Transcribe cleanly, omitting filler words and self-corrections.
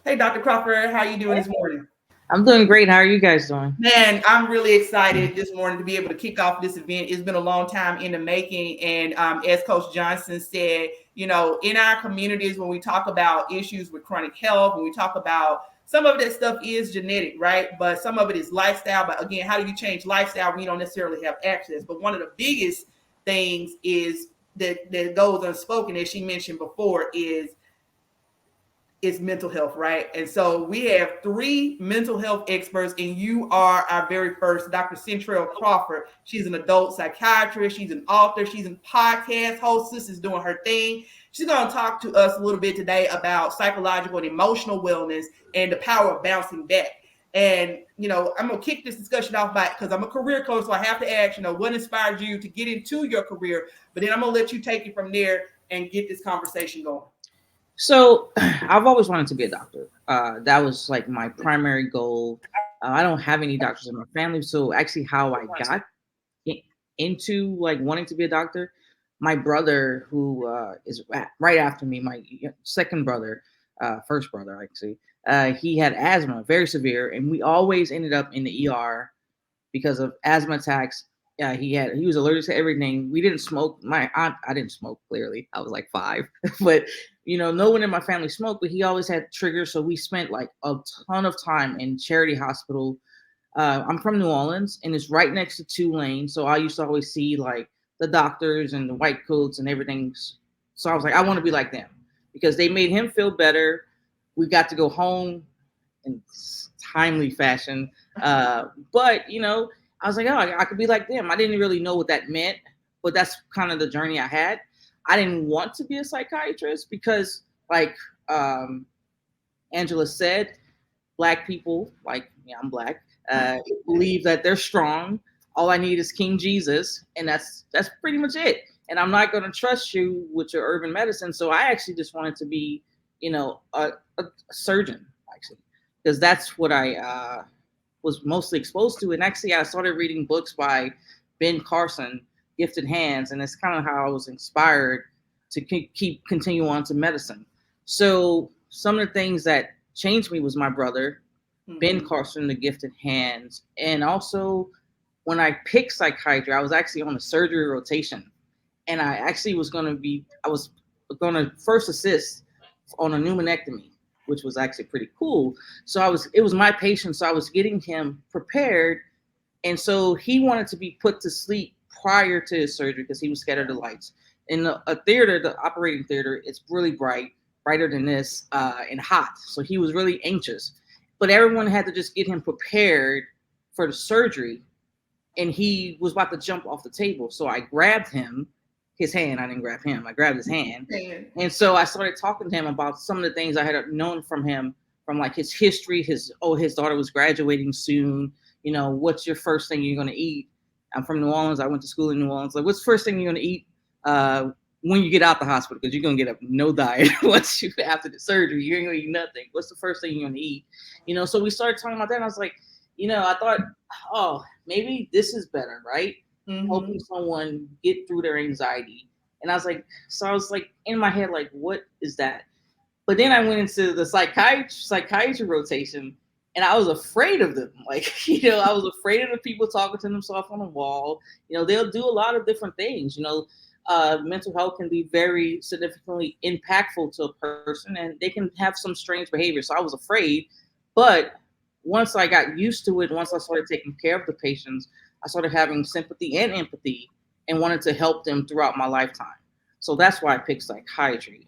Hey, Dr. Crawford, how you doing this morning? I'm doing great. How are you guys doing? Man, I'm really excited this morning to be able to kick off this event. It's been a long time in the making. And as Coach Johnson said, in our communities, when we talk about issues with chronic health, when we talk about some of that stuff is genetic, right? But some of it is lifestyle. But again, how do you change lifestyle when you don't necessarily have access? But one of the biggest things is that goes unspoken, as she mentioned before, is mental health, right? And so we have 3 mental health experts, and you are our very first, Dr. Cyntrell Crawford. She's an adult psychiatrist. She's an author. She's a podcast hostess, is doing her thing. She's going to talk to us a little bit today about psychological and emotional wellness and the power of bouncing back. And, I'm going to kick this discussion off by, because I'm a career coach, so I have to ask, what inspired you to get into your career? But then I'm going to let you take it from there and get this conversation going. So I've always wanted to be a doctor. That was like my primary goal. I don't have any doctors in my family. So actually how I got into like wanting to be a doctor, my brother, who is right after me, my second brother, first brother, actually, he had asthma, very severe. And we always ended up in the ER because of asthma attacks. He was allergic to everything. We didn't smoke. I didn't smoke, clearly. I was like 5, but no one in my family smoked, but he always had triggers. So we spent like a ton of time in Charity Hospital. I'm from New Orleans, and it's right next to Tulane. So I used to always see like the doctors and the white coats and everything. So I was like, I want to be like them because they made him feel better. We got to go home in timely fashion. But I was like, oh, I could be like them. I didn't really know what that meant, but that's kind of the journey I had. I didn't want to be a psychiatrist because, like Angela said, Black people, I'm Black, believe that they're strong. All I need is King Jesus, and that's pretty much it. And I'm not going to trust you with your urban medicine. So I actually just wanted to be, a surgeon, actually, because that's what I was mostly exposed to. And actually, I started reading books by Ben Carson, Gifted Hands, and it's kind of how I was inspired to continue on to medicine. So some of the things that changed me was my brother, Ben Carson, the Gifted Hands, and also when I picked psychiatry, I was actually on a surgery rotation, and I was going to first assist on a pneumonectomy, which was actually pretty cool. So it was my patient, so I was getting him prepared. And so he wanted to be put to sleep prior to his surgery because he was scared of the lights. In the theater, the operating theater, it's really bright, brighter than this, and hot. So he was really anxious. But everyone had to just get him prepared for the surgery. And he was about to jump off the table. So I grabbed his hand. I didn't grab him. I grabbed his hand. And so I started talking to him about some of the things I had known from him, from like his history. His daughter was graduating soon. What's your first thing you're going to eat? I'm from New Orleans. I went to school in New Orleans. Like, what's the first thing you're going to eat when you get out the hospital? Because you're going to get no diet after the surgery. You ain't going to eat nothing. What's the first thing you're going to eat? So we started talking about that. And I was like, I thought, oh, maybe this is better, right? Mm-hmm. Helping someone get through their anxiety. And I was like in my head, like, what is that? But then I went into the psychiatry rotation, and I was afraid of them. Like, I was afraid of the people talking to themselves on the wall. They'll do a lot of different things. Mental health can be very significantly impactful to a person, and they can have some strange behavior. So I was afraid. But once I got used to it, once I started taking care of the patients, I started having sympathy and empathy and wanted to help them throughout my lifetime. So that's why I picked psychiatry.